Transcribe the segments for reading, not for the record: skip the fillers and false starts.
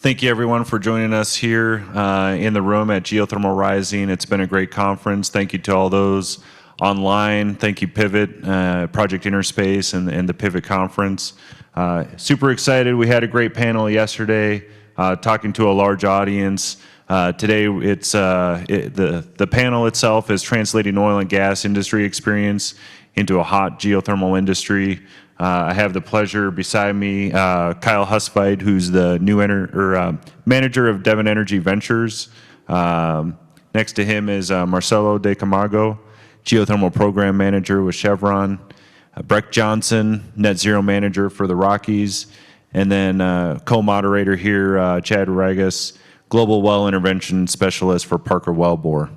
Thank you, everyone, for joining us here in the room at Geothermal Rising. It's been a great conference. Thank you to all those online. Thank you, Pivot, Project Interspace, and the Pivot Conference. Super excited. We had a great panel yesterday talking to a large audience. Today, it's the panel itself is translating oil and gas industry experience into a hot geothermal industry. I have the pleasure beside me, Kyle Haustveit, who's the new manager of Devon Energy Ventures. Next to him is Marcelo de Camargo, geothermal program manager with Chevron. Breck Johnson, net zero manager for the Rockies. And then co-moderator here, Chad Ragas, global well intervention specialist for Parker Wellbore.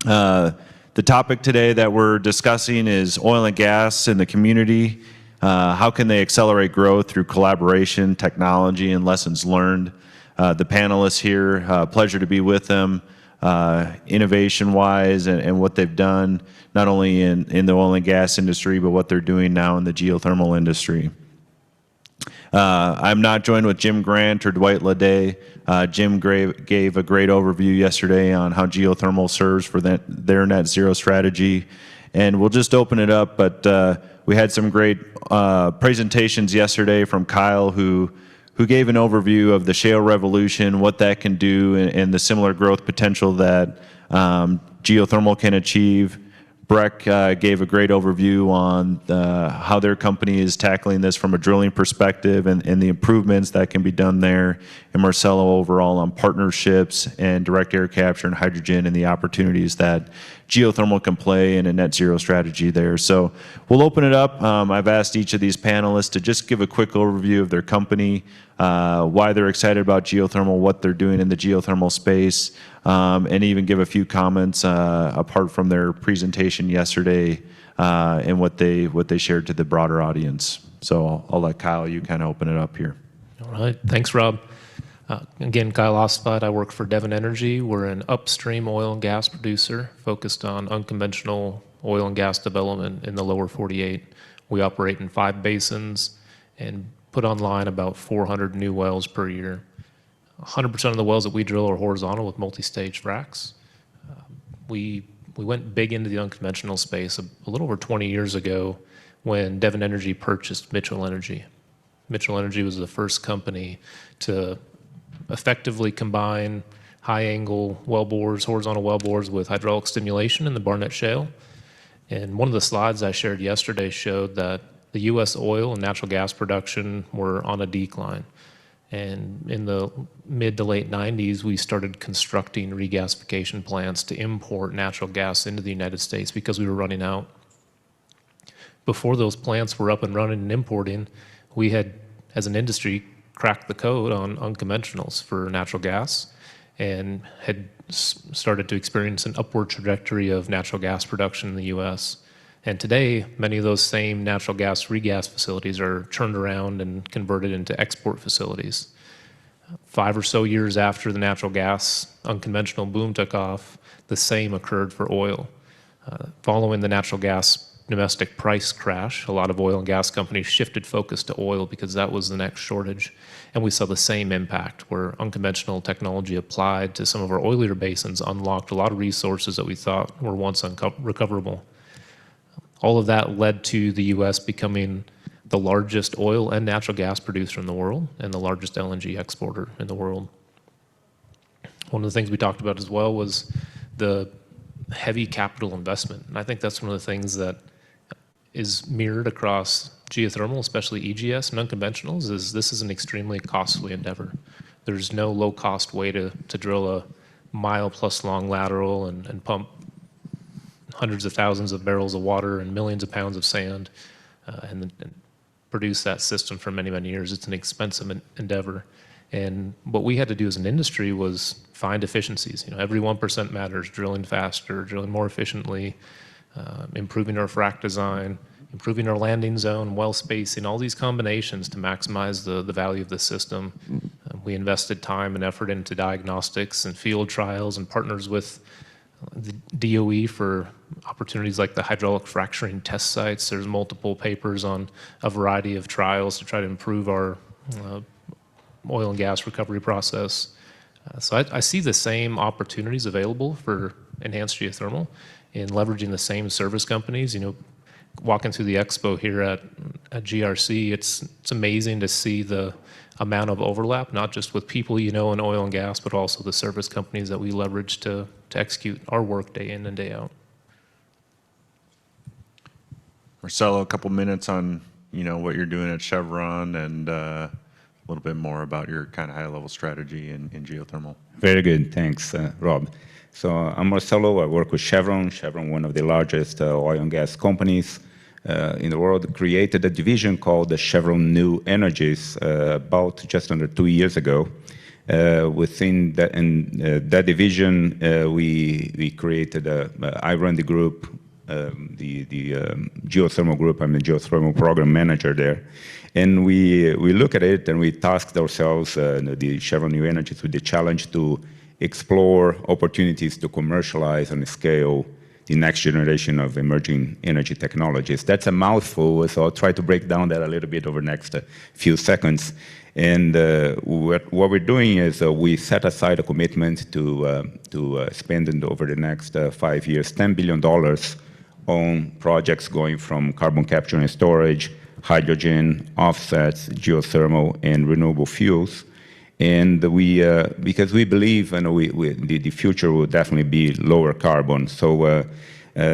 The topic today that we're discussing is oil and gas in the community. How can they accelerate growth through collaboration, technology, and lessons learned? The panelists here, pleasure to be with them, innovation-wise and what they've done, not only in the oil and gas industry, but what they're doing now in the geothermal industry. I'm not joined with Jim Grant or Dwight Ledet. Jim gave a great overview yesterday on how geothermal serves for their net zero strategy. And we'll just open it up, but we had some great presentations yesterday from Kyle, who gave an overview of the shale revolution, what that can do, and the similar growth potential that geothermal can achieve. Breck gave a great overview on how their company is tackling this from a drilling perspective and the improvements that can be done there. And Marcelo overall on partnerships and direct air capture and hydrogen and the opportunities that geothermal can play in a net zero strategy there. So we'll open it up. I've asked each of these panelists to just give a quick overview of their company, why they're excited about geothermal, what they're doing in the geothermal space, and even give a few comments apart from their presentation yesterday and what they shared to the broader audience. So I'll let Kyle, you kind of open it up here. All right, thanks, Rob. Again, Kyle Haustveit. I work for Devon Energy. We're an upstream oil and gas producer focused on unconventional oil and gas development in the lower 48. We operate in 5 basins and put online about 400 new wells per year. 100% of the wells that we drill are horizontal with multi-stage fracs. We went big into the unconventional space a little over 20 years ago when Devon Energy purchased Mitchell Energy. Mitchell Energy was the first company to effectively combine high-angle wellbores, horizontal wellbores with hydraulic stimulation in the Barnett Shale. And one of the slides I shared yesterday showed that the U.S. oil and natural gas production were on a decline. And in the mid to late 90s, we started constructing regasification plants to import natural gas into the United States because we were running out. Before those plants were up and running and importing, we had, as an industry, cracked the code on unconventionals for natural gas and had started to experience an upward trajectory of natural gas production in the U.S. And today, many of those same natural gas regas facilities are turned around and converted into export facilities. 5 or so years after the natural gas unconventional boom took off, the same occurred for oil. Following the natural gas domestic price crash, a lot of oil and gas companies shifted focus to oil because that was the next shortage. And we saw the same impact where unconventional technology applied to some of our oilier basins unlocked a lot of resources that we thought were once unrecoverable. All of that led to the U.S. becoming the largest oil and natural gas producer in the world and the largest LNG exporter in the world. One of the things we talked about as well was the heavy capital investment. And I think that's one of the things that is mirrored across geothermal, especially EGS and unconventionals, is this is an extremely costly endeavor. There's no low-cost way to drill a mile-plus long lateral and pump hundreds of thousands of barrels of water and millions of pounds of sand and produce that system for many, many years. It's an expensive endeavor. And what we had to do as an industry was find efficiencies. You know, every 1% matters, drilling faster, drilling more efficiently, improving our frac design, improving our landing zone, well spacing, all these combinations to maximize the value of the system. We invested time and effort into diagnostics and field trials and partners with the DOE for opportunities like the hydraulic fracturing test sites. There's multiple papers on a variety of trials to try to improve our oil and gas recovery process. So I see the same opportunities available for enhanced geothermal in leveraging the same service companies. Walking through the expo here at GRC, it's amazing to see the amount of overlap, not just with people in oil and gas, but also the service companies that we leverage to execute our work day in and day out. Marcelo, a couple minutes on what you're doing at Chevron and a little bit more about your kind of high-level strategy in geothermal. Very good, thanks, Rob. So I'm Marcelo. I work with Chevron. Chevron, one of the largest oil and gas companies in the world, created a division called the Chevron New Energies about just under 2 years ago. Within that division, we created I run the group, the geothermal group. I'm the geothermal program manager there. And we look at it and we tasked ourselves, the Chevron New Energies, with the challenge to explore opportunities to commercialize and scale the next generation of emerging energy technologies. That's a mouthful, so I'll try to break down that a little bit over the next few seconds. And what we're doing is we set aside a commitment to spend over the next 5 years $10 billion on projects going from carbon capture and storage, hydrogen, offsets, geothermal, and renewable fuels. And because we believe the future will definitely be lower carbon. So we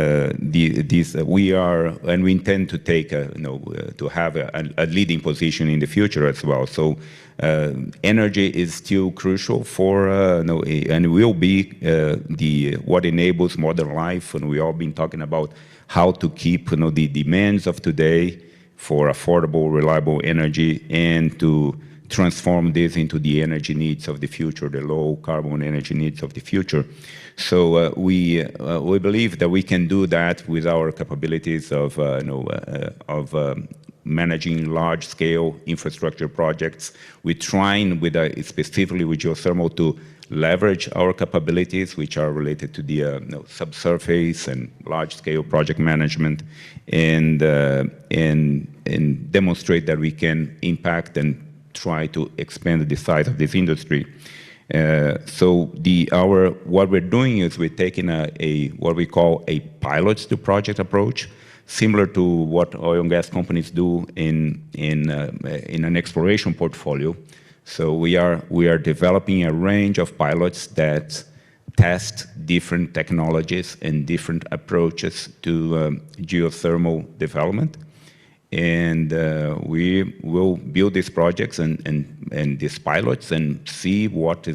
intend to take to have a leading position in the future as well. So energy is still crucial for and will be what enables modern life. And we all been talking about how to keep the demands of today for affordable, reliable energy and to transform this into the energy needs of the future, the low carbon energy needs of the future. So we believe that we can do that with our capabilities of managing large-scale infrastructure projects. We're trying, specifically with geothermal, to leverage our capabilities, which are related to the subsurface and large-scale project management, and demonstrate that we can impact and try to expand the size of this industry. So what we're doing is we're taking what we call a pilot to project approach, similar to what oil and gas companies do in an exploration portfolio. So we are developing a range of pilots that test different technologies and different approaches to geothermal development. And we will build these projects and these pilots and see what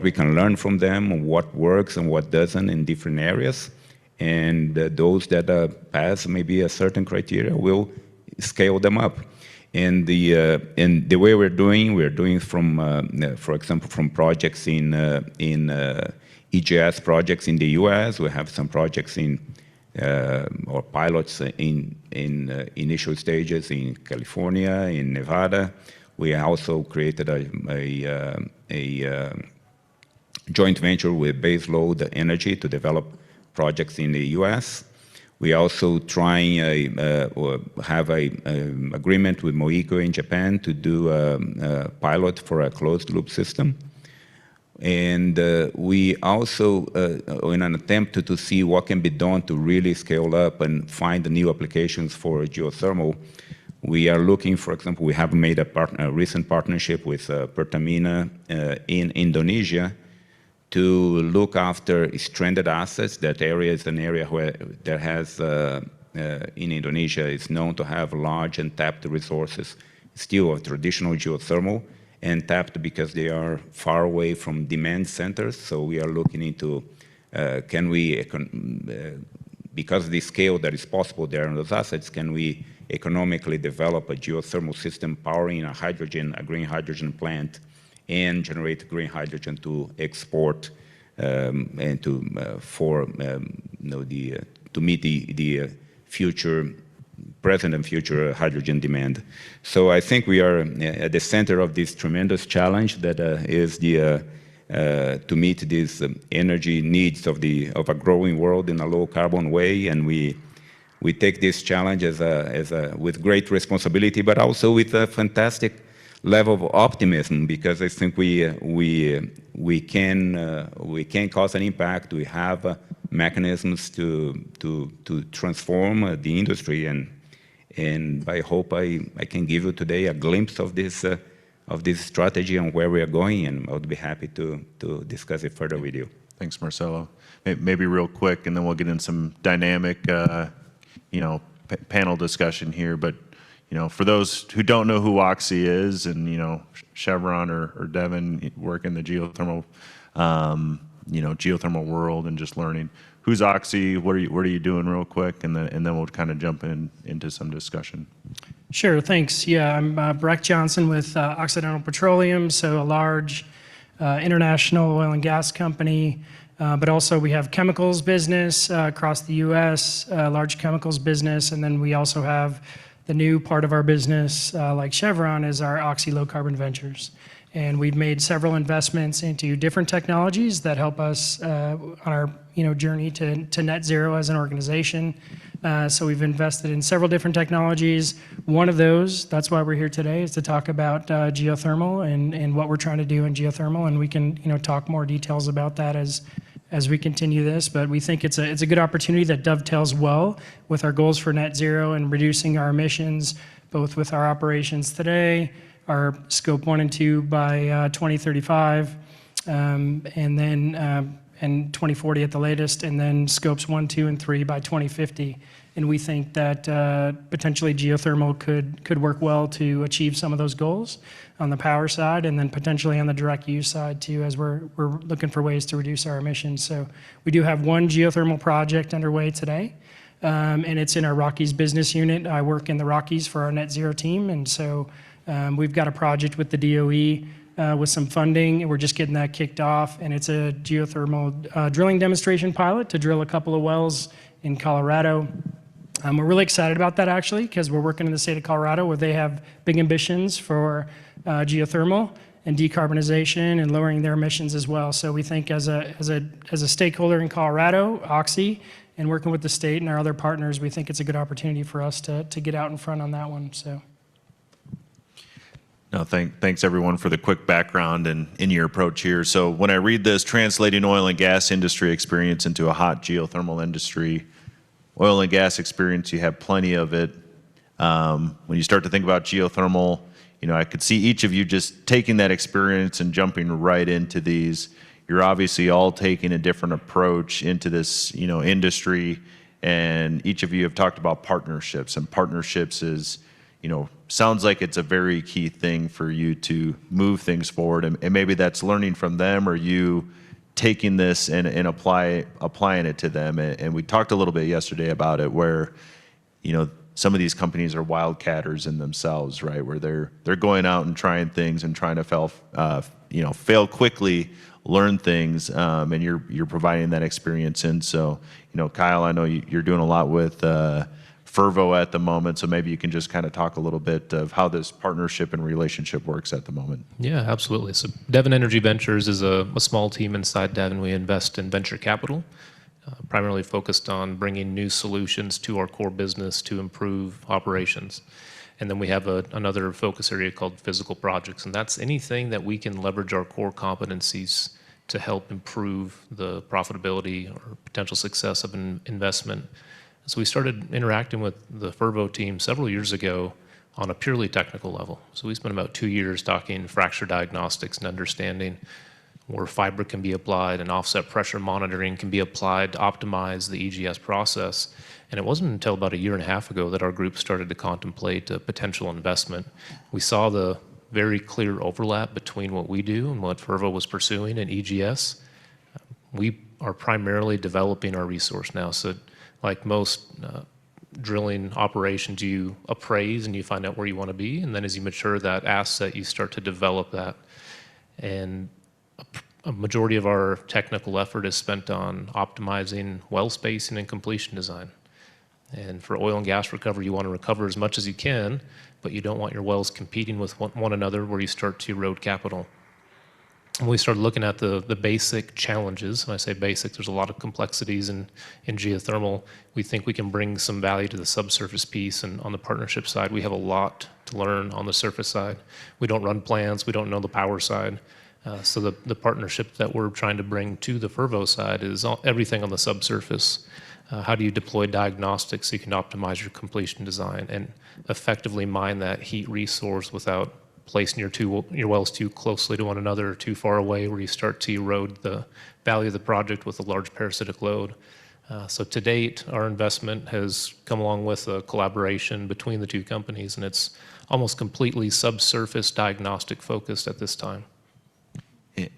we can learn from them, what works and what doesn't in different areas. And those that pass maybe a certain criteria, will scale them up. And the way we're doing from, for example, from projects in EGS projects in the U.S. We have some projects or pilots in initial stages in California, in Nevada. We also created a joint venture with Baseload Energy to develop projects in the U.S. We also trying have an agreement with Moiko in Japan to do a pilot for a closed loop system. And we also, in an attempt to see what can be done to really scale up and find new applications for geothermal, we are looking, for example, we have made a recent partnership with Pertamina in Indonesia to look after stranded assets. That area is an area where there has, in Indonesia, is known to have large untapped resources, still of traditional geothermal, and tapped because they are far away from demand centers. So we are looking into, can we, because of the scale that is possible there on those assets, can we economically develop a geothermal system powering a green hydrogen plant and generate green hydrogen to export and to meet the future, present and future hydrogen demand. So I think we are at the center of this tremendous challenge that is to meet these energy needs of a growing world in a low carbon way, and we take this challenge with great responsibility, but also with a fantastic level of optimism, because I think we can cause an impact. We have mechanisms to transform the industry, and I hope I can give you today a glimpse of this strategy and where we are going, and I would be happy to discuss it further with you. Thanks, Marcelo. Maybe real quick, and then we'll get in some dynamic, panel discussion here. But for those who don't know who Oxy is, and Chevron or Devon work in the geothermal, geothermal world, and just learning who's Oxy, what are you doing, real quick, and then we'll kind of jump into some discussion. Sure, thanks. Yeah, I'm Breck Johnson with Occidental Petroleum, so a large international oil and gas company, but also we have chemicals business across the U.S., large chemicals business, and then we also have the new part of our business, like Chevron, is our Oxy Low Carbon Ventures. And we've made several investments into different technologies that help us on our journey to net zero as an organization. So we've invested in several different technologies. One of those, that's why we're here today, is to talk about geothermal and what we're trying to do in geothermal, and we can talk more details about that as we continue this. But we think it's a good opportunity that dovetails well with our goals for net zero and reducing our emissions, both with our operations today, our scope 1 and 2 by 2035, and then and 2040 at the latest, and then scopes 1, 2, and 3 by 2050. And we think that potentially geothermal could work well to achieve some of those goals on the power side, and then potentially on the direct use side too, as we're looking for ways to reduce our emissions. So we do have one geothermal project underway today, and it's in our Rockies business unit. I work in the Rockies for our net zero team, and so we've got a project with the DOE with some funding, and we're just getting that kicked off, and it's a geothermal drilling demonstration pilot to drill a couple of wells in Colorado. We're really excited about that, actually, because we're working in the state of Colorado where they have big ambitions for geothermal and decarbonization and lowering their emissions as well. So we think as a stakeholder in Colorado, Oxy, and working with the state and our other partners, we think it's a good opportunity for us to get out in front on that one. So. No, thanks everyone for the quick background and in your approach here. So when I read this, translating oil and gas industry experience into a hot geothermal industry, oil and gas experience, you have plenty of it. When you start to think about geothermal, I could see each of you just taking that experience and jumping right into these. You're obviously all taking a different approach into this, industry, and each of you have talked about partnerships, and partnerships is, sounds like it's a very key thing for you to move things forward, and maybe that's learning from them, or you taking this and applying it to them. And we talked a little bit yesterday about it, where some of these companies are wildcatters in themselves, right? Where they're going out and trying things and trying to fail quickly, learn things, and you're providing that experience. And so, Kyle, I know you're doing a lot with Fervo at the moment, so maybe you can just kind of talk a little bit of how this partnership and relationship works at the moment. Yeah, absolutely. So Devon Energy Ventures is a small team inside Devon. We invest in venture capital, primarily focused on bringing new solutions to our core business to improve operations. And then we have another focus area called physical projects, and that's anything that we can leverage our core competencies to help improve the profitability or potential success of an investment. So we started interacting with the Fervo team several years ago on a purely technical level. So we spent about 2 years talking fracture diagnostics and understanding where fiber can be applied and offset pressure monitoring can be applied to optimize the EGS process. And it wasn't until about 1.5 years ago that our group started to contemplate a potential investment. We saw the very clear overlap between what we do and what Fervo was pursuing in EGS. We are primarily developing our resource now. So like most drilling operations, you appraise and you find out where you want to be, and then as you mature that asset, you start to develop that. And a majority of our technical effort is spent on optimizing well spacing and completion design. And for oil and gas recovery, you want to recover as much as you can, but you don't want your wells competing with one another where you start to erode capital. when we started looking at the basic challenges, and I say basic, there's a lot of complexities in geothermal, we think we can bring some value to the subsurface piece, and on the partnership side, we have a lot to learn on the surface side. We don't run plants, we don't know the power side. So the partnership that we're trying to bring to the Fervo side is everything on the subsurface. How do you deploy diagnostics so you can optimize your completion design and effectively mine that heat resource without placing your wells too closely to one another or too far away where you start to erode the value of the project with a large parasitic load. So to date, our investment has come along with a collaboration between the two companies, and it's almost completely subsurface diagnostic focused at this time.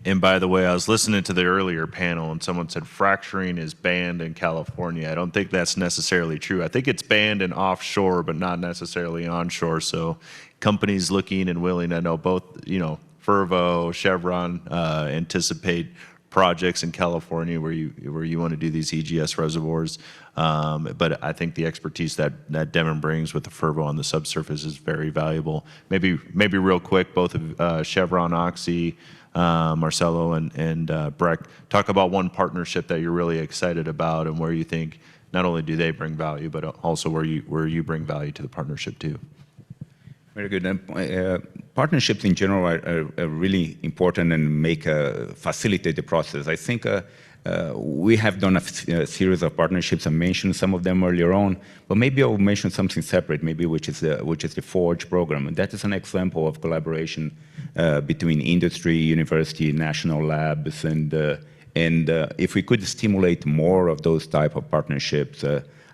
And by the way, I was listening to the earlier panel and someone said fracturing is banned in California. I don't think that's necessarily true. I think it's banned in offshore, but not necessarily onshore. So companies looking and willing, I know both, Fervo, Chevron anticipate projects in California where you want to do these EGS reservoirs. But I think the expertise that Devon brings with the Fervo on the subsurface is very valuable. Maybe real quick, both of Chevron, Oxy, Marcelo and Breck, talk about one partnership that you're really excited about and where you think not only do they bring value, but also where you bring value to the partnership too. Very good. Partnerships in general are really important and facilitate the process. I think we have done a series of partnerships. I mentioned some of them earlier on, but maybe I'll mention something separate, maybe which is the Forge program. And that is an example of collaboration between industry, university, national labs, and if we could stimulate more of those type of partnerships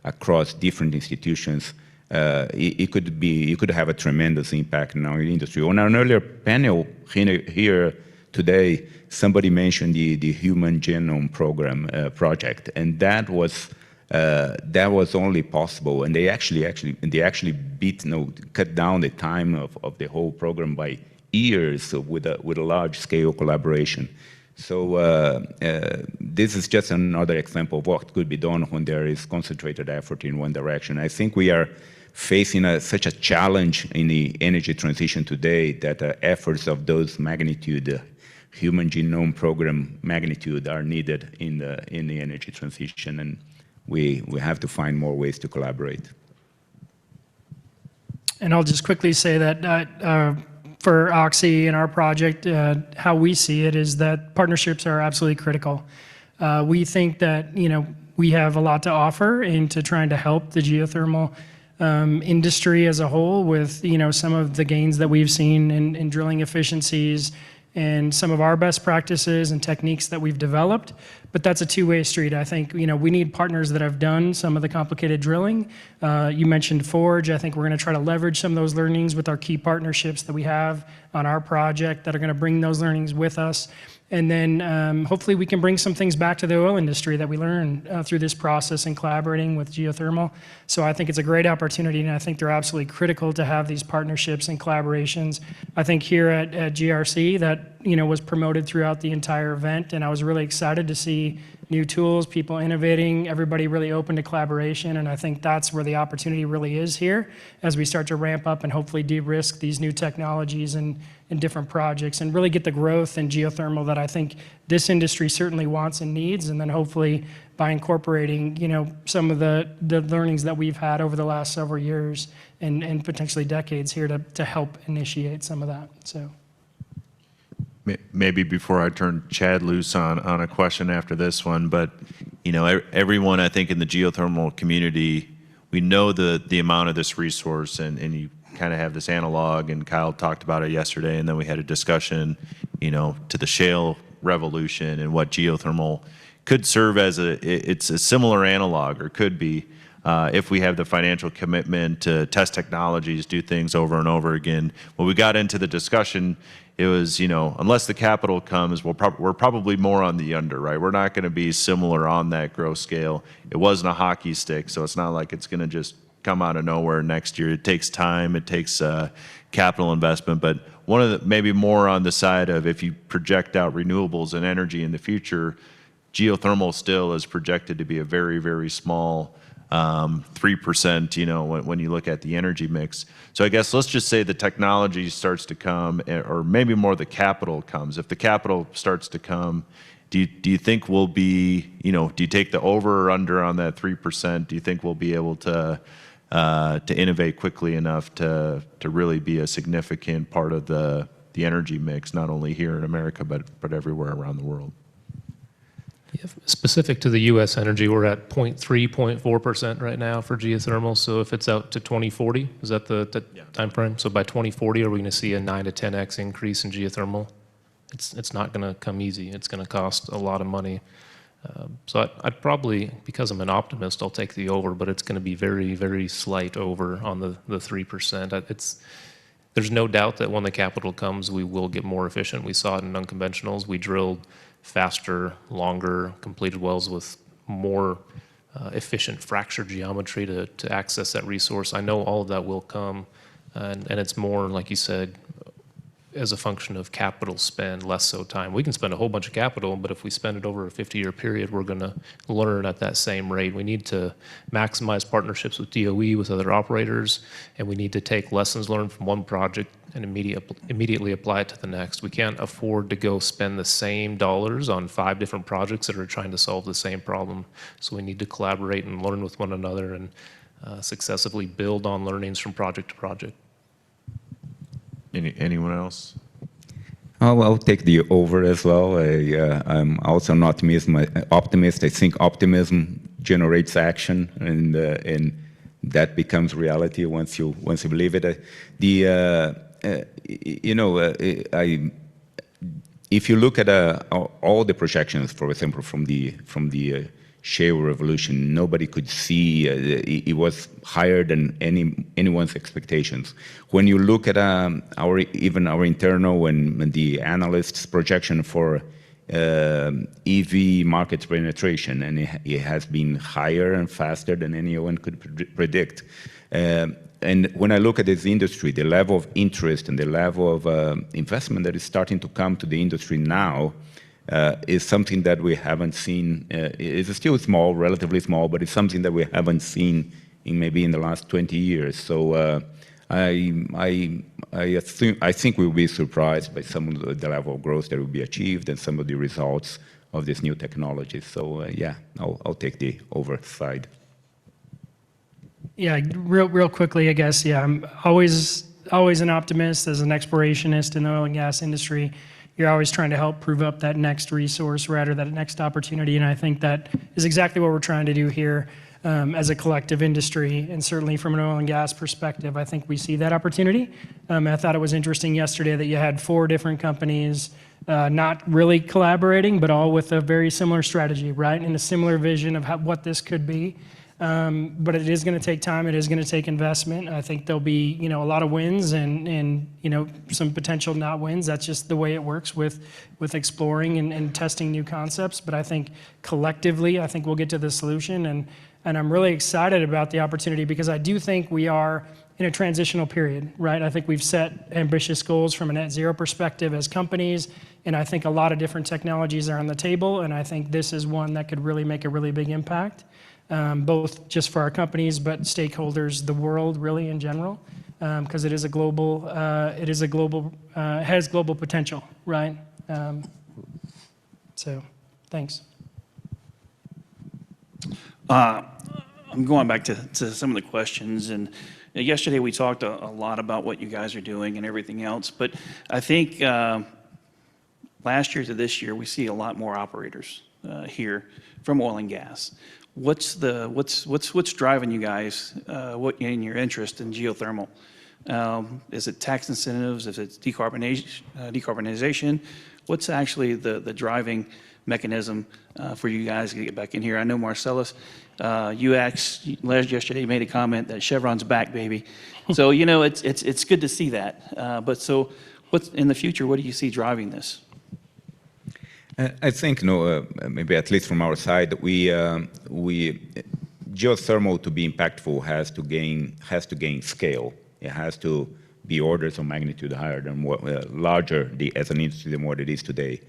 across different institutions, it could have a tremendous impact in our industry. On an earlier panel here today, somebody mentioned the Human Genome Program project, and that was only possible, and they actually cut down the time of the whole program by years with a large scale collaboration. So this is just another example of what could be done when there is concentrated effort in one direction. I think we are facing such a challenge in the energy transition today that efforts of those magnitude, Human Genome Program magnitude, are needed in the energy transition, and we have to find more ways to collaborate. And I'll just quickly say that for Oxy and our project, how we see it is that partnerships are absolutely critical. We think that we have a lot to offer into trying to help the geothermal industry as a whole with some of the gains that we've seen in drilling efficiencies and some of our best practices and techniques that we've developed. But that's a two-way street. I think we need partners that have done some of the complicated drilling. You mentioned Forge. I think we're going to try to leverage some of those learnings with our key partnerships that we have on our project that are going to bring those learnings with us. And then hopefully we can bring some things back to the oil industry that we learned through this process and collaborating with geothermal. So I think it's a great opportunity, and I think they're absolutely critical to have these partnerships and collaborations. I think here at GRC that was promoted throughout the entire event, and I was really excited to see new tools, people innovating, everybody really open to collaboration, and I think that's where the opportunity really is here as we start to ramp up and hopefully de-risk these new technologies and different projects and really get the growth in geothermal that I think this industry certainly wants and needs, and then hopefully by incorporating some of the learnings that we've had over the last several years and potentially decades here to help initiate some of that. So. Maybe before I turn Chad loose on a question after this one, but everyone I think in the geothermal community, we know the amount of this resource, and you kind of have this analog, and Kyle talked about it yesterday, and then we had a discussion, to the shale revolution and what geothermal could serve as it's a similar analog, or could be, if we have the financial commitment to test technologies, do things over and over again. When we got into the discussion, it was, unless the capital comes, we're probably more on the under, right? We're not going to be similar on that growth scale. It wasn't a hockey stick, so it's not like it's going to just come out of nowhere next year. It takes time, it takes capital investment, but one of the, maybe more on the side of if you project out renewables and energy in the future, geothermal still is projected to be a very, very small 3%, you know, when you look at the energy mix. So I guess let's just say the technology starts to come, or maybe more the capital comes. If the capital starts to come, do you think we'll be, you know, do you take the over or under on that 3%? Do you think we'll be able to innovate quickly enough to really be a significant part of the energy mix, not only here in America, but everywhere around the world? Yeah, specific to the U.S. energy, we're at 0.3, 0.4% right now for geothermal. So if it's out to 2040, is that the time frame? So by 2040, are we going to see a 9 to 10x increase in geothermal? It's not going to come easy. It's going to cost a lot of money. So I'd probably, because I'm an optimist, I'll take the over, but it's going to be very, very slight over on the 3%. There's no doubt that when the capital comes, we will get more efficient. We saw it in unconventionals. We drilled faster, longer, completed wells with more efficient fracture geometry to access that resource. I know all of that will come, and it's more, like you said, as a function of capital spend, less so time. We can spend a whole bunch of capital, but if we spend it over a 50-year period, we're going to learn at that same rate. We need to maximize partnerships with DOE, with other operators, and we need to take lessons learned from one project and immediately apply it to the next. We can't afford to go spend the same dollars on 5 different projects that are trying to solve the same problem. So we need to collaborate and learn with one another and successively build on learnings from project to project. Anyone else? I'll take the over as well. I'm also an optimist. I think optimism generates action, and that becomes reality once you believe it. If you look at all the projections, for example, from the shale revolution, nobody could see it was higher than anyone's expectations. When you look at even our internal and the analysts' projection for EV market penetration, and it has been higher and faster than anyone could predict. And when I look at this industry, the level of interest and the level of investment that is starting to come to the industry now is something that we haven't seen. It's still small, relatively small, but it's something that we haven't seen in maybe in the last 20 years. So I think we'll be surprised by some of the level of growth that will be achieved and some of the results of this new technology. So yeah, I'll take the over side. Yeah, real quickly, I guess. Yeah, I'm always an optimist as an explorationist in the oil and gas industry. You're always trying to help prove up that next resource, right, or that next opportunity, and I think that is exactly what we're trying to do here as a collective industry, and certainly from an oil and gas perspective, I think we see that opportunity. I thought it was interesting yesterday that you had 4 different companies not really collaborating, but all with a very similar strategy, right, and a similar vision of what this could be. But it is going to take time. It is going to take investment. I think there'll be, a lot of wins and some potential not wins. That's just the way it works with exploring and testing new concepts. But I think collectively, I think we'll get to the solution. And I'm really excited about the opportunity because I do think we are in a transitional period, right? I think we've set ambitious goals from a net zero perspective as companies. And I think a lot of different technologies are on the table. And I think this is one that could really make a really big impact. Both just for our companies, but stakeholders, the world really in general, because it has global potential, right? So, thanks. I'm going back to some of the questions, and yesterday we talked a lot about what you guys are doing and everything else, but I think last year to this year we see a lot more operators here from oil and gas. What's driving you guys? What in your interest in geothermal? Is it tax incentives? Is it decarbonization? What's actually the driving mechanism for you guys to get back in here? I know Marcelo, yesterday made a comment that Chevron's back, baby. So it's good to see that. But so, what's in the future? What do you see driving this? I think, maybe at least from our side, geothermal to be impactful has to gain scale. It has to be orders of magnitude higher than larger as an industry than what it is today.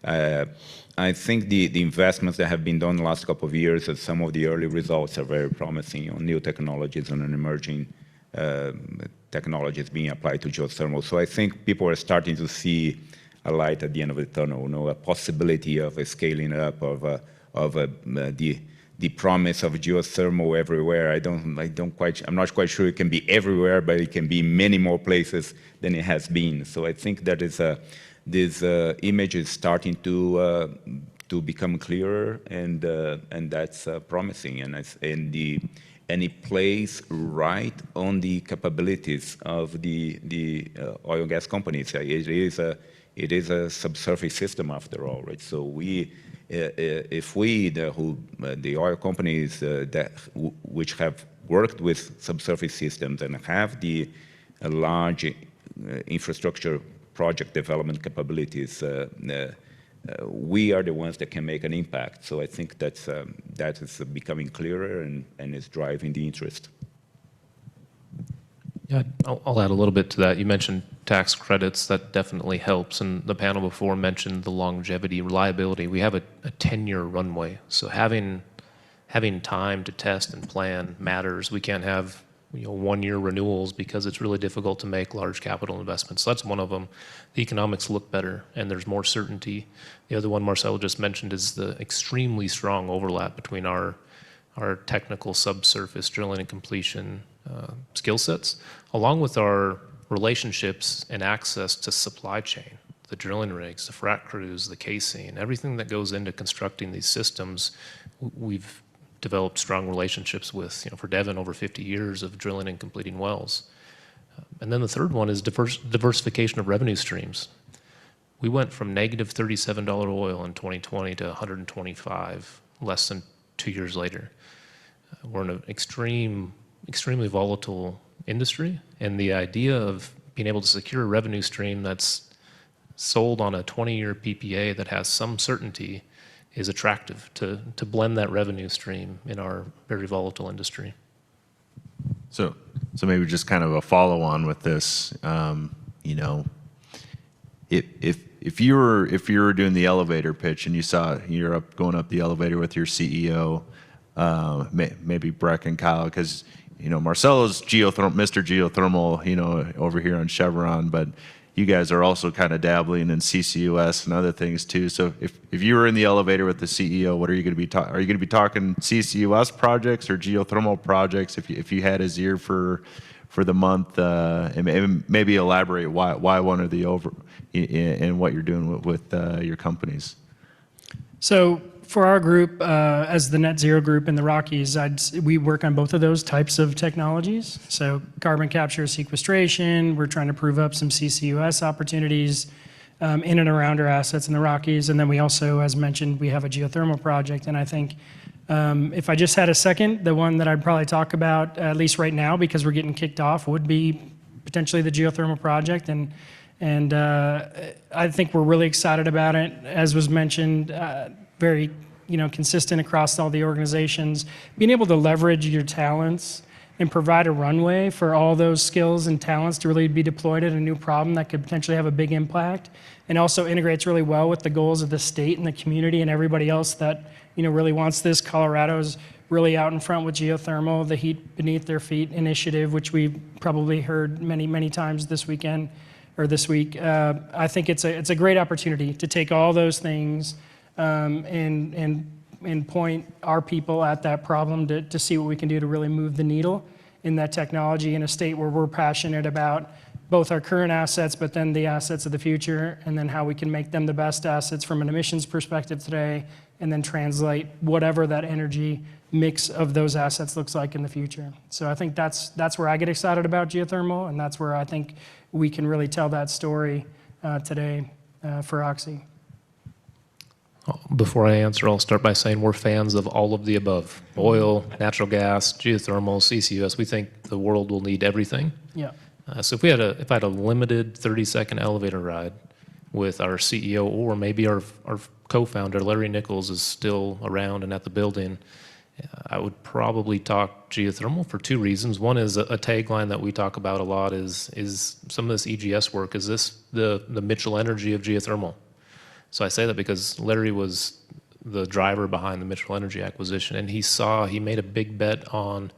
I think the investments that have been done the last couple of years, and some of the early results are very promising on new technologies and on emerging technologies being applied to geothermal. So I think people are starting to see a light at the end of the tunnel, a possibility of a scaling up of the promise of geothermal everywhere. I'm not quite sure it can be everywhere, but it can be many more places than it has been. So I think that this image is starting to become clearer, and that's promising. And it plays right on the capabilities of the oil and gas companies. It is a subsurface system after all, right? So if the oil companies which have worked with subsurface systems and have the large infrastructure project development capabilities, we are the ones that can make an impact. So I think that is becoming clearer and is driving the interest. Yeah, I'll add a little bit to that. You mentioned tax credits. That definitely helps. And the panel before mentioned the longevity, reliability. We have a 10-year runway. So having time to test and plan matters. We can't have 1-year renewals because it's really difficult to make large capital investments. So that's one of them. The economics look better and there's more certainty. The other one Marcelo just mentioned is the extremely strong overlap between our technical subsurface drilling and completion skill sets, along with our relationships and access to supply chain, the drilling rigs, the frac crews, the casing, everything that goes into constructing these systems. We've developed strong relationships with, for Devon, over 50 years of drilling and completing wells. And then the third one is diversification of revenue streams. We went from negative $37 oil in 2020 to 125 less than 2 years later. We're in an extremely volatile industry, and the idea of being able to secure a revenue stream that's sold on a 20-year PPA that has some certainty is attractive to blend that revenue stream in our very volatile industry. So maybe just kind of a follow-on with this, if you were doing the elevator pitch and you're going up the elevator with your CEO, maybe Breck and Kyle, because Marcelo's Mr. Geothermal, over here on Chevron, but you guys are also kind of dabbling in CCUS and other things too. So if you were in the elevator with the CEO, what are you going to be talking? Are you going to be talking CCUS projects or geothermal projects? If you had his ear for the month, and maybe elaborate why one or the over and what you're doing with your companies. So for our group, as the net zero group in the Rockies, we work on both of those types of technologies. So carbon capture, sequestration, we're trying to prove up some CCUS opportunities in and around our assets in the Rockies. And then we also, as mentioned, we have a geothermal project. And I think if I just had a second, the one that I'd probably talk about, at least right now, because we're getting kicked off, would be potentially the geothermal project. And I think we're really excited about it. As was mentioned, very consistent across all the organizations, being able to leverage your talents and provide a runway for all those skills and talents to really be deployed at a new problem that could potentially have a big impact, and also integrates really well with the goals of the state and the community and everybody else that really wants this. Colorado's really out in front with geothermal, the heat beneath their feet initiative, which we've probably heard many times this weekend or this week. I think it's a great opportunity to take all those things and point our people at that problem to see what we can do to really move the needle in that technology in a state where we're passionate about both our current assets, but then the assets of the future, and then how we can make them the best assets from an emissions perspective today, and then translate whatever that energy mix of those assets looks like in the future. So I think that's where I get excited about geothermal, and that's where I think we can really tell that story today for Oxy. Before I answer, I'll start by saying we're fans of all of the above. Oil, natural gas, geothermal, CCUS. We think the world will need everything. Yeah. So if I had a limited 30-second elevator ride with our CEO, or maybe our co-founder, Larry Nichols, is still around and at the building, I would probably talk geothermal for two reasons. One is a tagline that we talk about a lot is some of this EGS work, is this the Mitchell energy of geothermal? So I say that because Larry was the driver behind the Mitchell Energy acquisition, and he made a big bet on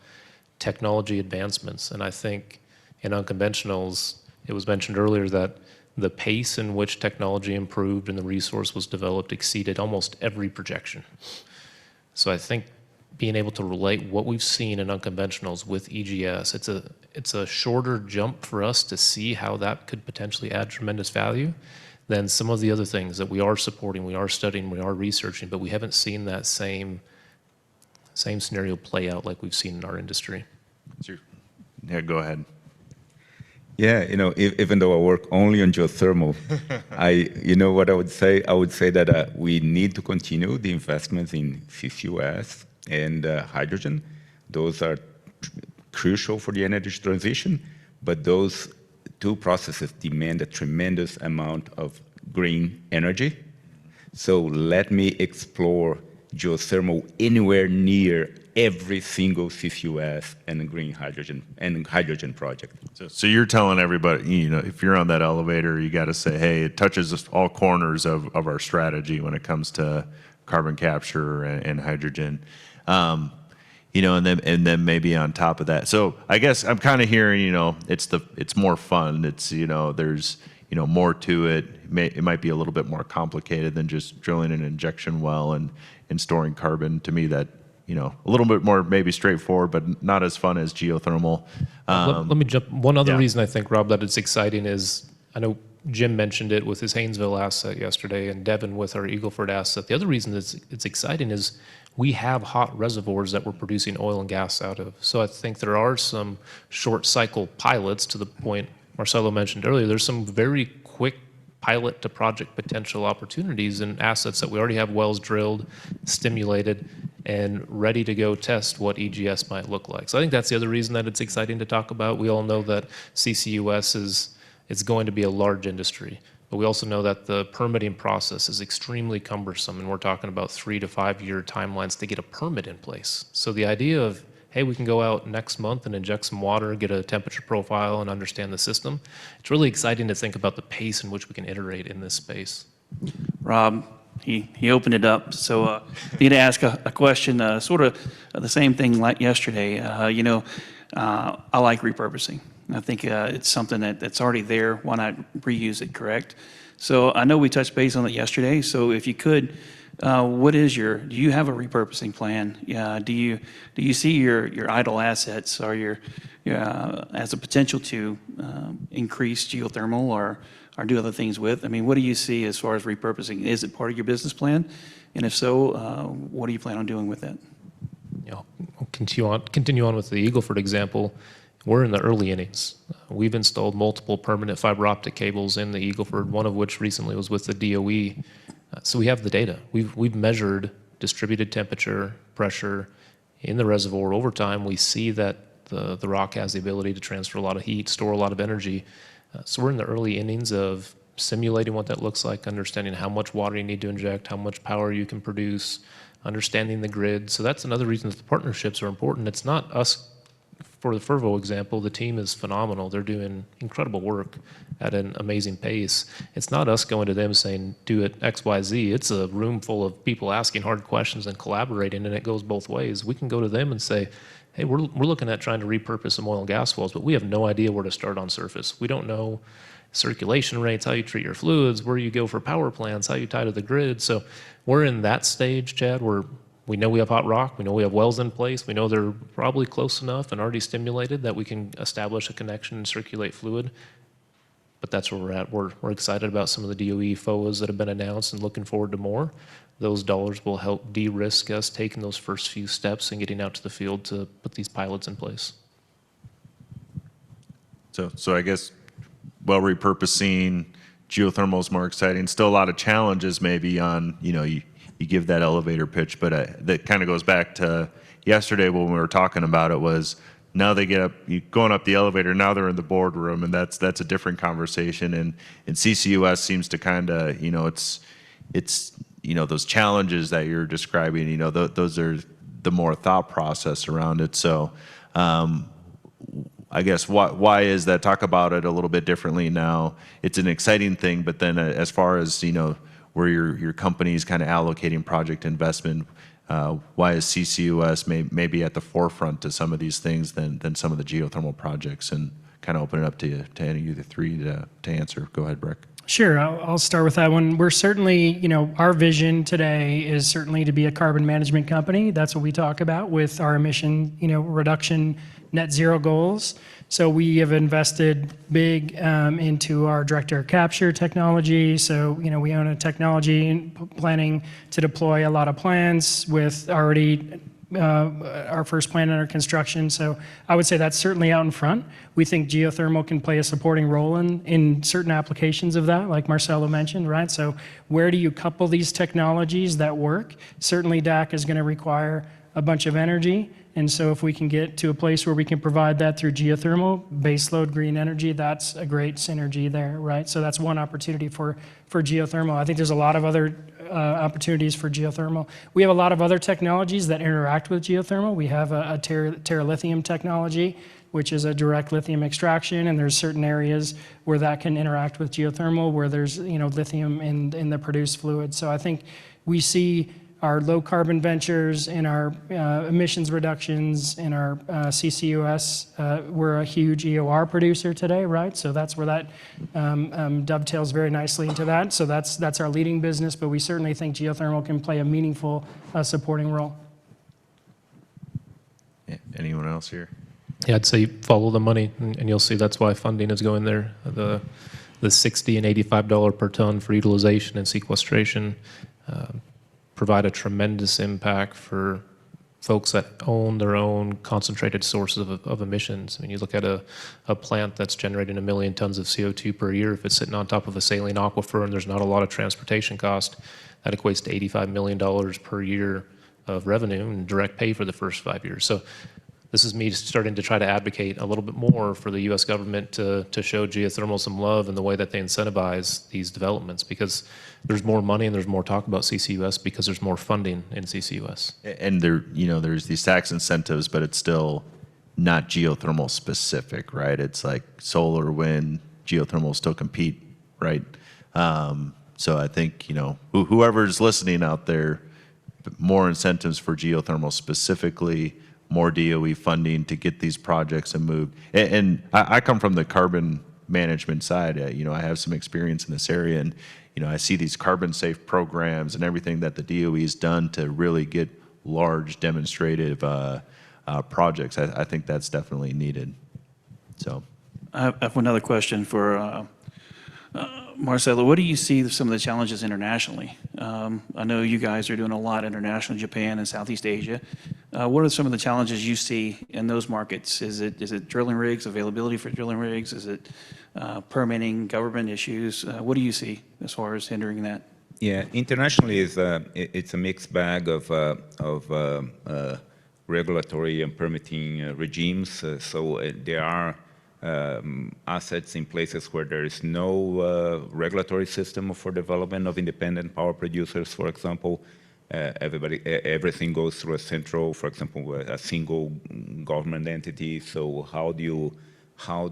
technology advancements. And I think in unconventionals, it was mentioned earlier that the pace in which technology improved and the resource was developed exceeded almost every projection. So I think being able to relate what we've seen in unconventionals with EGS, it's a shorter jump for us to see how that could potentially add tremendous value than some of the other things that we are supporting, we are studying, we are researching, but we haven't seen that same scenario play out like we've seen in our industry. Yeah, go ahead. Yeah, even though I work only on geothermal, what I would say? I would say that we need to continue the investments in CCUS and hydrogen. Those are crucial for the energy transition, but those two processes demand a tremendous amount of green energy. So let me explore geothermal anywhere near every single CCUS and green hydrogen project. So you're telling everybody, if you're on that elevator, you got to say, hey, it touches all corners of our strategy when it comes to carbon capture and hydrogen. And then maybe on top of that. So I guess I'm kind of hearing, it's more fun. It's, there's, more to it. It might be a little bit more complicated than just drilling an injection well and storing carbon. To me, that, a little bit more maybe straightforward, but not as fun as geothermal. Let me jump. One other yeah. reason I think, Rob, that it's exciting is, I know Jim mentioned it with his Haynesville asset yesterday and Devon with our Eagle Ford asset. The other reason it's exciting is we have hot reservoirs that we're producing oil and gas out of. So I think there are some short cycle pilots, to the point Marcelo mentioned earlier. There's some very quick pilot to project potential opportunities and assets that we already have wells drilled, stimulated, and ready to go test what EGS might look like. So I think that's the other reason that it's exciting to talk about. We all know that CCUS is going to be a large industry, but we also know that the permitting process is extremely cumbersome, and we're talking about 3 to 5 year timelines to get a permit in place. So the idea of, hey, we can go out next month and inject some water, get a temperature profile, and understand the system, it's really exciting to think about the pace in which we can iterate in this space. Rob, he opened it up. So I need to ask a question, sort of the same thing like yesterday. I like repurposing. I think it's something that's already there. Why not reuse it, correct? So I know we touched base on it yesterday. So if you could, do you have a repurposing plan? Do you see your idle assets or as a potential to increase geothermal or do other things with? I mean, what do you see as far as repurposing? Is it part of your business plan? And if so, what do you plan on doing with that? I'll continue on with the Eagle Ford example. We're in the early innings. We've installed multiple permanent fiber optic cables in the Eagle Ford, one of which recently was with the DOE. So we have the data. We've measured distributed temperature, pressure in the reservoir over time. We see that the rock has the ability to transfer a lot of heat, store a lot of energy. So we're in the early innings of simulating what that looks like, understanding how much water you need to inject, how much power you can produce, understanding the grid. So that's another reason that the partnerships are important. It's not us. For the Fervo example, the team is phenomenal. They're doing incredible work at an amazing pace. It's not us going to them saying, do it X, Y, Z. It's a room full of people asking hard questions and collaborating, and it goes both ways. We can go to them and say, hey, we're looking at trying to repurpose some oil and gas wells, but we have no idea where to start on surface. We don't know circulation rates, how you treat your fluids, where you go for power plants, how you tie to the grid. So we're in that stage, Chad, where we know we have hot rock, we know we have wells in place, we know they're probably close enough and already stimulated that we can establish a connection and circulate fluid. But that's where we're at. We're excited about some of the DOE FOAs that have been announced and looking forward to more. Those dollars will help de-risk us taking those first few steps and getting out to the field to put these pilots in place. So I guess, repurposing, geothermal is more exciting. Still a lot of challenges maybe on, you give that elevator pitch, but that kind of goes back to yesterday when we were talking about it. Was now they get up, going up the elevator, now they're in the boardroom, and that's a different conversation. And CCUS seems to kind of, it's those challenges that you're describing, those are the more thought process around it. So I guess why is that? Talk about it a little bit differently now. It's an exciting thing, but then as far as, where your company is kind of allocating project investment. Why is CCUS maybe at the forefront to some of these things than some of the geothermal projects? And kind of open it up to any of you the three to answer. Go ahead, Breck. Sure, I'll start with that one. We're certainly, our vision today is certainly to be a carbon management company. That's what we talk about with our emission, reduction net zero goals. So we have invested big into our direct air capture technology. So, we own a technology planning to deploy a lot of plants with already our first plant under construction. So I would say that's certainly out in front. We think geothermal can play a supporting role in certain applications of that, like Marcelo mentioned, right? So where do you couple these technologies that work? Certainly DAC is going to require a bunch of energy. And so if we can get to a place where we can provide that through geothermal, baseload green energy, that's a great synergy there, right? So that's one opportunity for geothermal. I think there's a lot of other opportunities for geothermal. We have a lot of other technologies that interact with geothermal. We have a teralithium technology, which is a direct lithium extraction, and there's certain areas where that can interact with geothermal, where there's lithium in the produced fluid. So I think we see our low carbon ventures and our emissions reductions and our CCUS. We're a huge EOR producer today, right? So that's where that dovetails very nicely into that. So that's our leading business, but we certainly think geothermal can play a meaningful supporting role. Yeah. Anyone else here? Yeah, I'd say follow the money, and you'll see that's why funding is going there. The $60 and $85 per ton for utilization and sequestration provide a tremendous impact for folks that own their own concentrated sources of emissions. I mean, you look at a plant that's generating 1 million tons of CO2 per year. If it's sitting on top of a saline aquifer and there's not a lot of transportation cost, that equates to $85 million per year of revenue and direct pay for the first 5 years. So this is me starting to try to advocate a little bit more for the U.S. government to show geothermal some love in the way that they incentivize these developments, because there's more money and there's more talk about CCUS because there's more funding in CCUS. And there's these tax incentives, but it's still not geothermal specific, right? It's like solar, wind, geothermal still compete, right? So I think, whoever's listening out there, more incentives for geothermal specifically, more DOE funding to get these projects and moved. And I come from the carbon management side. I have some experience in this area, and I see these carbon safe programs and everything that the DOE has done to really get large demonstrative projects. I think that's definitely needed. So I have another question for Marcelo. What do you see some of the challenges internationally? I know you guys are doing a lot internationally, Japan and Southeast Asia. What are some of the challenges you see in those markets? Is it drilling rigs, availability for drilling rigs? Is it permitting, government issues? What do you see as far as hindering that? Yeah, internationally it's a mixed bag of regulatory and permitting regimes. So there are assets in places where there is no regulatory system for development of independent power producers, for example. Everything goes through a central, for example, a single government entity. So how do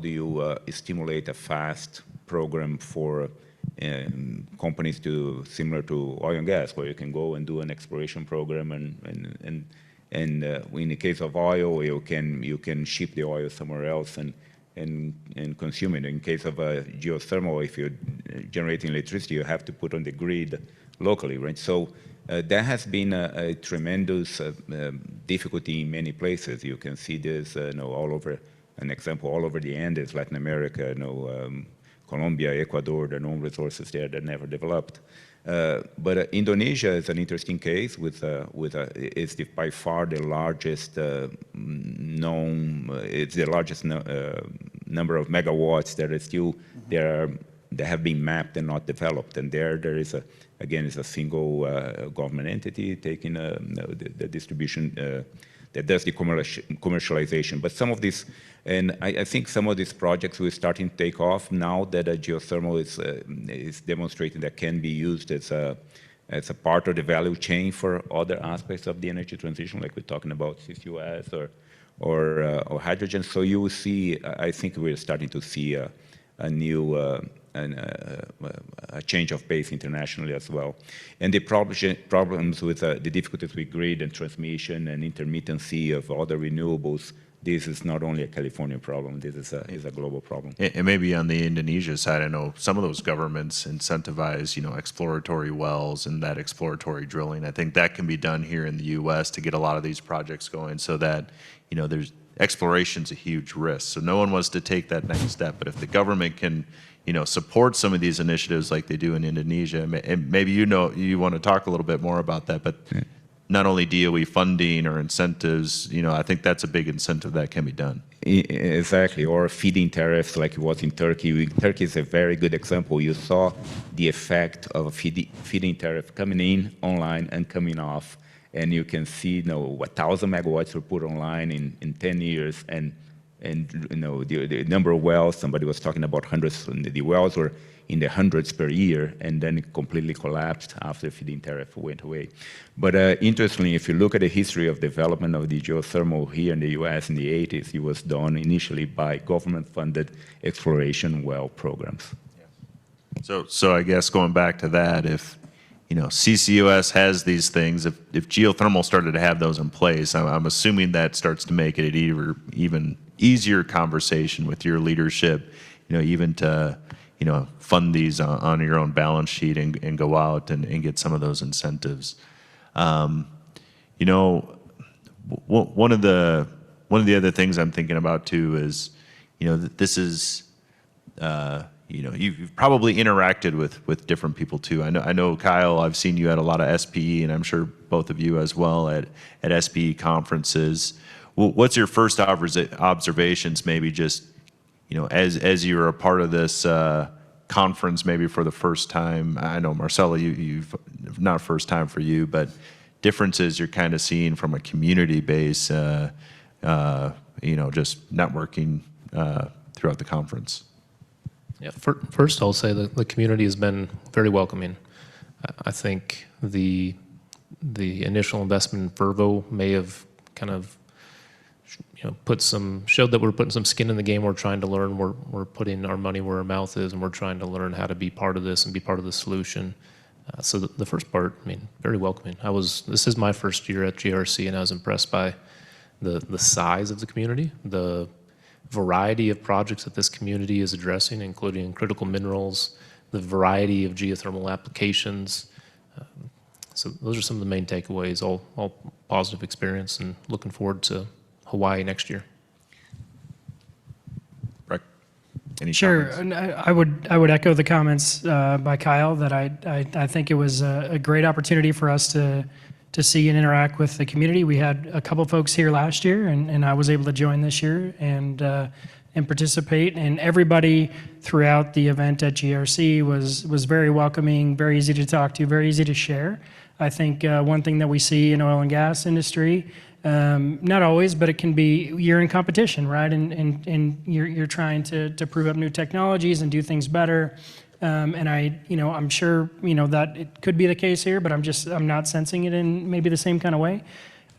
you stimulate a fast program for companies similar to oil and gas, where you can go and do an exploration program and in the case of oil, you can ship the oil somewhere else and consume it. In case of geothermal, if you're generating electricity, you have to put on the grid locally, right? So there has been a tremendous difficulty in many places. You can see this all over, an example, all over the Andes, Latin America, Colombia, Ecuador, there are no resources there that never developed. But Indonesia is an interesting case it's by far the largest it's the largest number of megawatts that are still that have been mapped and not developed. And there is it's a single government entity taking the distribution that does the commercialization. But some of these, and I think some of these projects will start to take off now that geothermal is demonstrating that can be used as a part of the value chain for other aspects of the energy transition, like we're talking about CCUS or hydrogen. So you will see, I think we're starting to see a new a change of pace internationally as well. And the problems with the difficulties with grid and transmission and intermittency of other renewables, this is not only a California problem, this is a global problem. And maybe on the Indonesia side, I know some of those governments incentivize, exploratory wells and that exploratory drilling. I think that can be done here in the U.S. to get a lot of these projects going so that, there's exploration's a huge risk. So no one wants to take that next step. But if the government can, support some of these initiatives like they do in Indonesia, and maybe you want to talk a little bit more about that, but not only DOE funding or incentives, I think that's a big incentive that can be done. Exactly, or feed-in tariffs like it was in Turkey. Turkey is a very good example. You saw the effect of a feed-in tariff coming in online and coming off, and you can see 1,000 megawatts were put online in 10 years, and the number of wells, somebody was talking about hundreds, the wells were in the hundreds per year, and then it completely collapsed after the feed-in tariff went away. But interestingly, if you look at the history of development of the geothermal here in the US in the 80s, it was done initially by government-funded exploration well programs. So I guess going back to that, if CCUS has these things, if geothermal started to have those in place, I'm assuming that starts to make it an even easier conversation with your leadership, even to fund these on your own balance sheet and go out and get some of those incentives. One of the other things I'm thinking about too is, this is, you've probably interacted with different people too. I know Kyle, I've seen you at a lot of SPE, and I'm sure both of you as well at SPE conferences. What's your first observations, maybe just, as you're a part of this conference, maybe for the first time? I know, Marcelo, you've not first time for you, but differences you're kind of seeing from a community base, just networking throughout the conference. Yeah, first I'll say that the community has been very welcoming. I think the initial investment in Fervo may have kind of showed that we're putting some skin in the game. We're trying to learn. We're putting our money where our mouth is, and we're trying to learn how to be part of this and be part of the solution. So the first part, very welcoming. This is my first year at GRC, and I was impressed by the size of the community, the variety of projects that this community is addressing, including critical minerals, the variety of geothermal applications. So those are some of the main takeaways, all positive experience, and looking forward to Hawaii next year. Breck, any Sure, comments? and I would echo the comments by Kyle that I think it was a great opportunity for us to see and interact with the community. We had a couple folks here last year, and I was able to join this year and participate. And everybody throughout the event at GRC was very welcoming, very easy to talk to, very easy to share. I think one thing that we see in oil and gas industry, not always, but it can be, you're in competition, right? And you're trying to prove up new technologies and do things better. And I'm sure, that it could be the case here, but I'm not sensing it in maybe the same kind of way.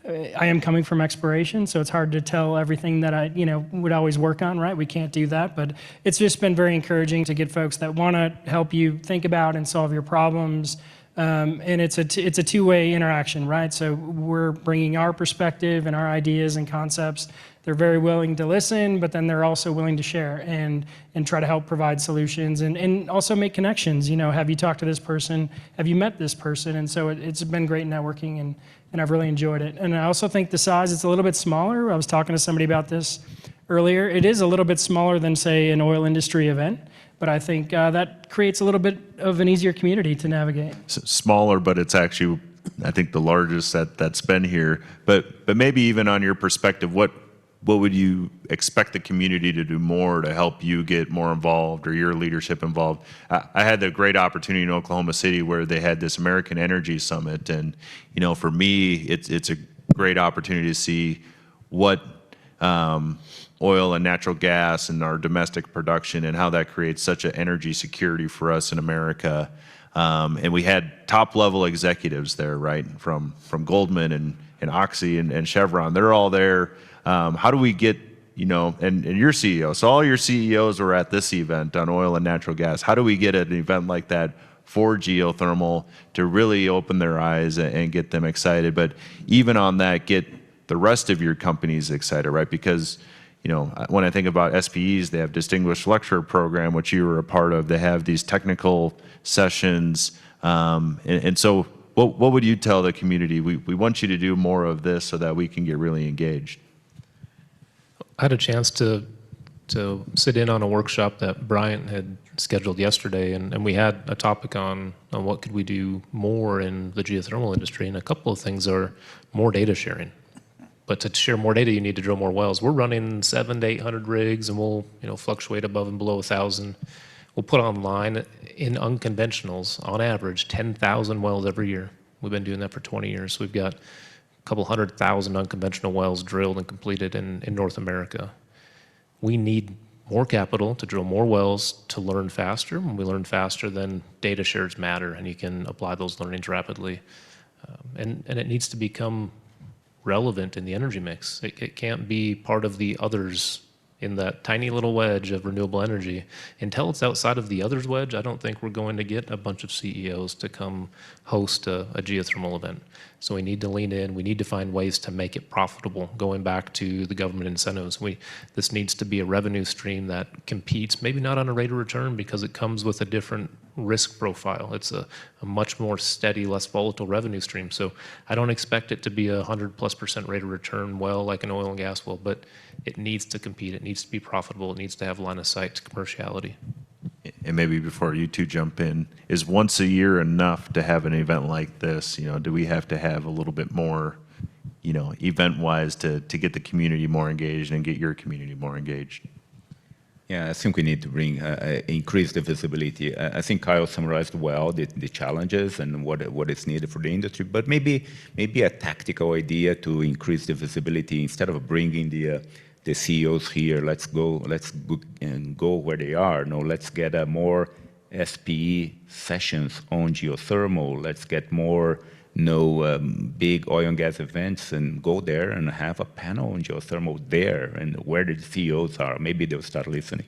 I am coming from exploration, so it's hard to tell everything that I, would always work on, right? We can't do that, but it's just been very encouraging to get folks that want to help you think about and solve your problems. And it's a two-way interaction, right? So we're bringing our perspective and our ideas and concepts. They're very willing to listen, but then they're also willing to share and try to help provide solutions and also make connections. Have you talked to this person? Have you met this person? And so it's been great networking, and I've really enjoyed it. And I also think the size, it's a little bit smaller. I was talking to somebody about this earlier. It is a little bit smaller than, say, an oil industry event. But I think that creates a little bit of an easier community to navigate. Smaller, but it's actually, I think, the largest that's been here. But maybe even on your perspective, what would you expect the community to do more to help you get more involved or your leadership involved? I had the great opportunity in Oklahoma City where they had this American Energy Summit, and for me, it's a great opportunity to see what oil and natural gas and our domestic production and how that creates such an energy security for us in America. And we had top-level executives there, right, from Goldman and Oxy and Chevron. They're all there. How do we get and your CEO, so all your CEOs were at this event on oil and natural gas. How do we get an event like that for geothermal to really open their eyes and get them excited? But even on that, get the rest of your companies excited, right? Because, when I think about SPEs, they have Distinguished Lecturer Program, which you were a part of. They have these technical sessions. And so what would you tell the community? We want you to do more of this so that we can get really engaged. I had a chance to sit in on a workshop that Bryant had scheduled yesterday, and we had a topic on what could we do more in the geothermal industry, and a couple of things are more data sharing. But to share more data, you need to drill more wells. We're running 700 to 800 rigs, and we'll fluctuate above and below 1,000. We'll put online in unconventionals, on average, 10,000 wells every year. We've been doing that for 20 years. We've got a couple 100,000 unconventional wells drilled and completed in North America. We need more capital to drill more wells to learn faster. When we learn faster, then data shares matter, and you can apply those learnings rapidly. And it needs to become relevant in the energy mix. It can't be part of the others in that tiny little wedge of renewable energy. Until it's outside of the others wedge, I don't think we're going to get a bunch of CEOs to come host a geothermal event. So we need to lean in. We need to find ways to make it profitable, going back to the government incentives. This needs to be a revenue stream that competes, maybe not on a rate of return because it comes with a different risk profile. It's a much more steady, less volatile revenue stream. So I don't expect it to be 100+% rate of return well like an oil and gas well, but it needs to compete. It needs to be profitable. It needs to have line of sight to commerciality. And maybe before you two jump in, is once a year enough to have an event like this? Do we have to have a little bit more, event-wise to get the community more engaged and get your community more engaged? Yeah, I think we need to increase the visibility. I think Kyle summarized well the challenges and what is needed for the industry, but maybe a tactical idea to increase the visibility instead of bringing the CEOs here. Let's go and go where they are. No, let's get more SPE sessions on geothermal. Let's get more big oil and gas events and go there and have a panel on geothermal there and where the CEOs are. Maybe they'll start listening.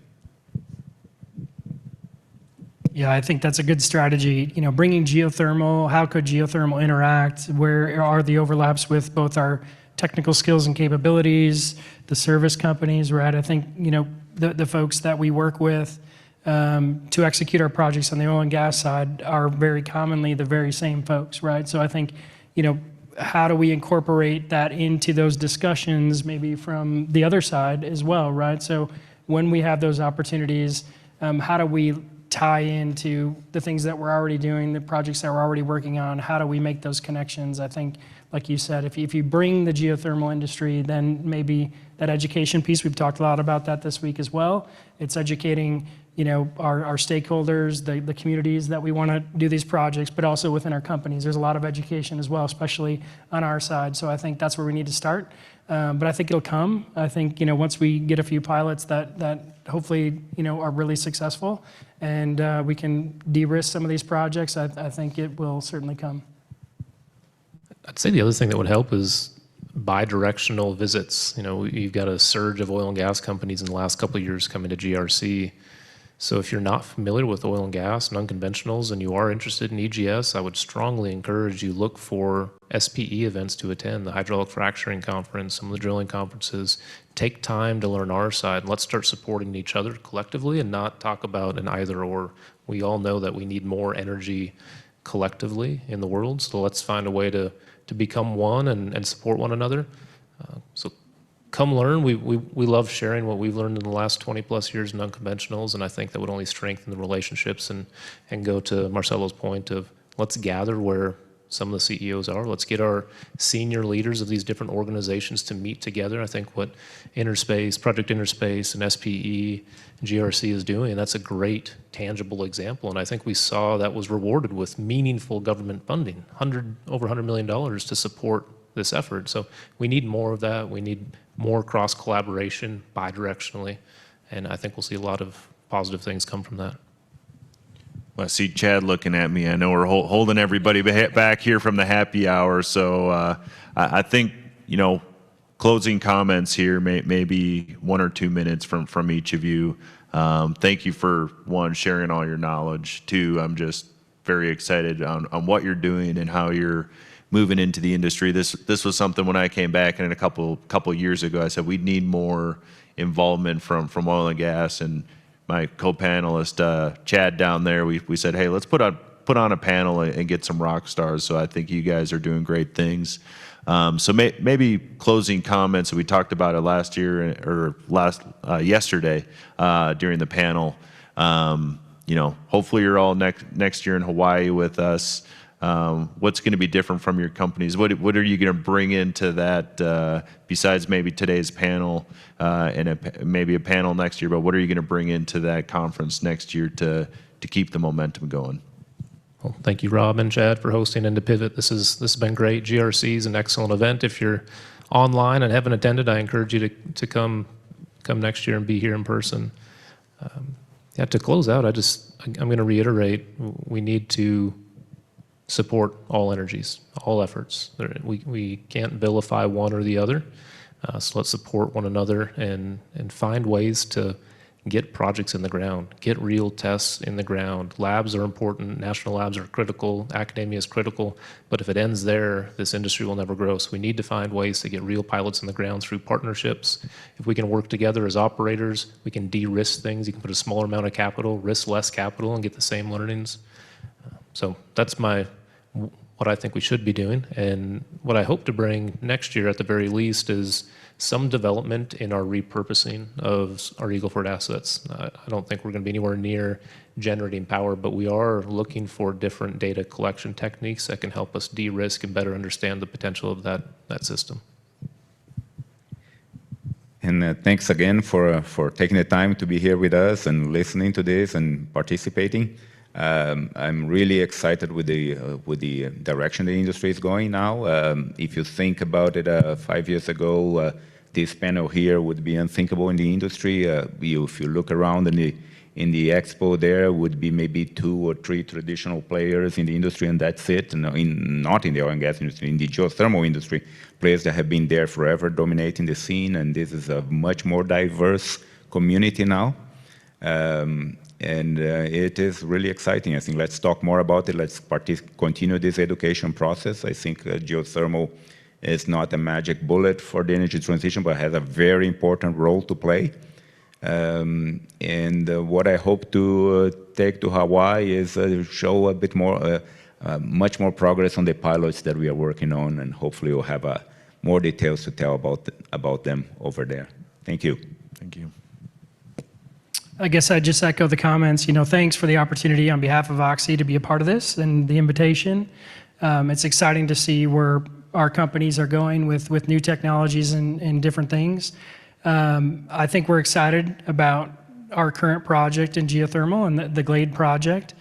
Yeah, I think that's a good strategy. Bringing geothermal, how could geothermal interact? Where are the overlaps with both our technical skills and capabilities, the service companies, right? I think, the folks that we work with to execute our projects on the oil and gas side are very commonly the very same folks, right? So I think, how do we incorporate that into those discussions maybe from the other side as well, right? So when we have those opportunities, how do we tie into the things that we're already doing, the projects that we're already working on? How do we make those connections? I think, like you said, if you bring the geothermal industry, then maybe that education piece, we've talked a lot about that this week as well. It's educating, our stakeholders, the communities that we want to do these projects, but also within our companies. There's a lot of education as well, especially on our side. So I think that's where we need to start. But I think it'll come. I think, once we get a few pilots that hopefully, are really successful and we can de-risk some of these projects, I think it will certainly come. I'd say the other thing that would help is bi-directional visits. You've got a surge of oil and gas companies in the last couple of years coming to GRC. So if you're not familiar with oil and gas and unconventionals and you are interested in EGS, I would strongly encourage you look for SPE events to attend, the hydraulic fracturing conference, some of the drilling conferences. Take time to learn our side, and let's start supporting each other collectively and not talk about an either or. We all know that we need more energy collectively in the world, so let's find a way to become one and support one another. So come learn. We love sharing what we've learned in the last 20+ years in unconventionals, and I think that would only strengthen the relationships and go to Marcelo's point of let's gather where some of the CEOs are. Let's get our senior leaders of these different organizations to meet together. I think what Project Interspace and SPE and GRC is doing, and that's a great tangible example. And I think we saw that was rewarded with meaningful government funding, over $100 million to support this effort. So we need more of that. We need more cross collaboration bi-directionally. And I think we'll see a lot of positive things come from that. Well, I see Chad looking at me. I know we're holding everybody back here from the happy hour. So I think, closing comments here, maybe 1 or 2 minutes from each of you. Thank you for, one, sharing all your knowledge. Two, I'm just very excited on what you're doing and how you're moving into the industry. This was something when I came back in a couple years ago, I said we need more involvement from oil and gas, and my co-panelist Chad down there, we said, hey, let's put on a panel and get some rock stars. So I think you guys are doing great things. So maybe closing comments. We talked about it last year or yesterday during the panel. You know, hopefully you're all next year in Hawaii with us. What's going to be different from your companies? What are you going to bring into that besides maybe today's panel and maybe a panel next year? But what are you going to bring into that conference next year to keep the momentum going? Well, thank you, Rob and Chad, for hosting Into Pivot. This has been great. GRC is an excellent event. If you're online and haven't attended, I encourage you to come next year and be here in person. Yeah, to close out, I'm going to reiterate, we need to support all energies, all efforts. We can't vilify one or the other. So let's support one another and find ways to get projects in the ground, get real tests in the ground. Labs are important, national labs are critical, academia is critical, but if it ends there, this industry will never grow. So we need to find ways to get real pilots in the ground through partnerships. If we can work together as operators, we can de-risk things. You can put a smaller amount of capital, risk less capital, and get the same learnings. So that's what I think we should be doing. And what I hope to bring next year at the very least is some development in our repurposing of our Eagle Ford assets. I don't think we're going to be anywhere near generating power, but we are looking for different data collection techniques that can help us de-risk and better understand the potential of that system. And thanks again for taking the time to be here with us and listening to this and participating. I'm really excited with the direction the industry is going now. If you think about it, 5 years ago, this panel here would be unthinkable in the industry. If you look around in the expo, there would be maybe 2 or 3 traditional players in the industry, and that's it. Not in the oil and gas industry, in the geothermal industry, players that have been there forever, dominating the scene. And this is a much more diverse community now. And it is really exciting. I think let's talk more about it. Let's continue this education process. I think geothermal is not a magic bullet for the energy transition, but has a very important role to play. And what I hope to take to Hawaii is show a bit more, much more progress on the pilots that we are working on, and hopefully we'll have more details to tell about them over there. Thank you. Thank you. I guess I'd just echo the comments. Thanks for the opportunity on behalf of Oxy to be a part of this and the invitation. It's exciting to see where our companies are going with new technologies and different things. I think we're excited about our current project in geothermal and the Glade project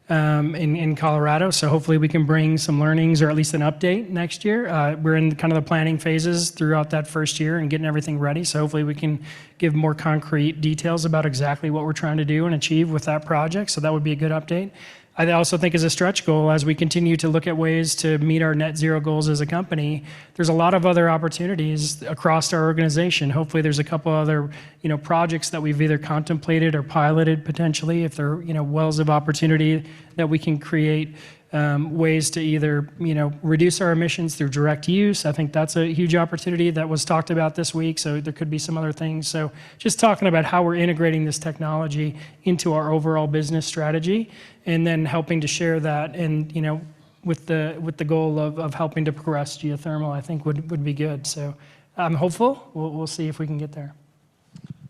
in Colorado. So hopefully we can bring some learnings or at least an update next year. We're in kind of the planning phases throughout that first year and getting everything ready. So hopefully we can give more concrete details about exactly what we're trying to do and achieve with that project. So that would be a good update. I also think as a stretch goal, as we continue to look at ways to meet our net zero goals as a company, there's a lot of other opportunities across our organization. Hopefully there's a couple other, projects that we've either contemplated or piloted potentially, if they're, wells of opportunity that we can create ways to either, reduce our emissions through direct use. I think that's a huge opportunity that was talked about this week. So there could be some other things. So just talking about how we're integrating this technology into our overall business strategy, and then helping to share that, and with the goal of helping to progress geothermal, I think would be good. So I'm hopeful. We'll see if we can get there.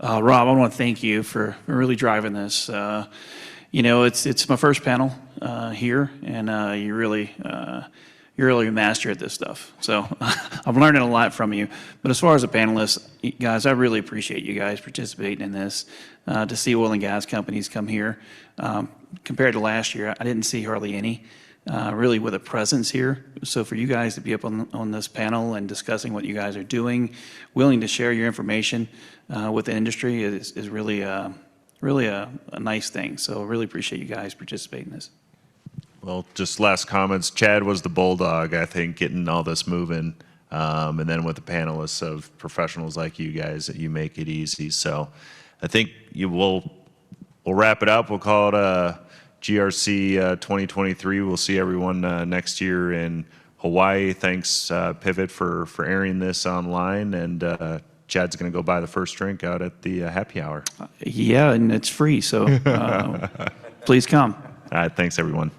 Rob, I want to thank you for really driving this. It's my first panel here, and you're really a master at this stuff. So I'm learning a lot from you. But as far as a panelist, guys, I really appreciate you guys participating in this. To see oil and gas companies come here, compared to last year, I didn't see hardly any really with a presence here. So for you guys to be up on this panel and discussing what you guys are doing, willing to share your information with the industry is really a nice thing. So I really appreciate you guys participating in this. Well, just last comments. Chad was the bulldog, I think, getting all this moving. and then with the panelists of professionals like you guys, that you make it easy. So I think we'll wrap it up. We'll call it GRC 2023. We'll see everyone next year in Hawaii. Thanks, Pivot, for airing this online, and Chad's going to go buy the first drink out at the happy hour. Yeah, and it's free, so please come. All right, thanks, everyone.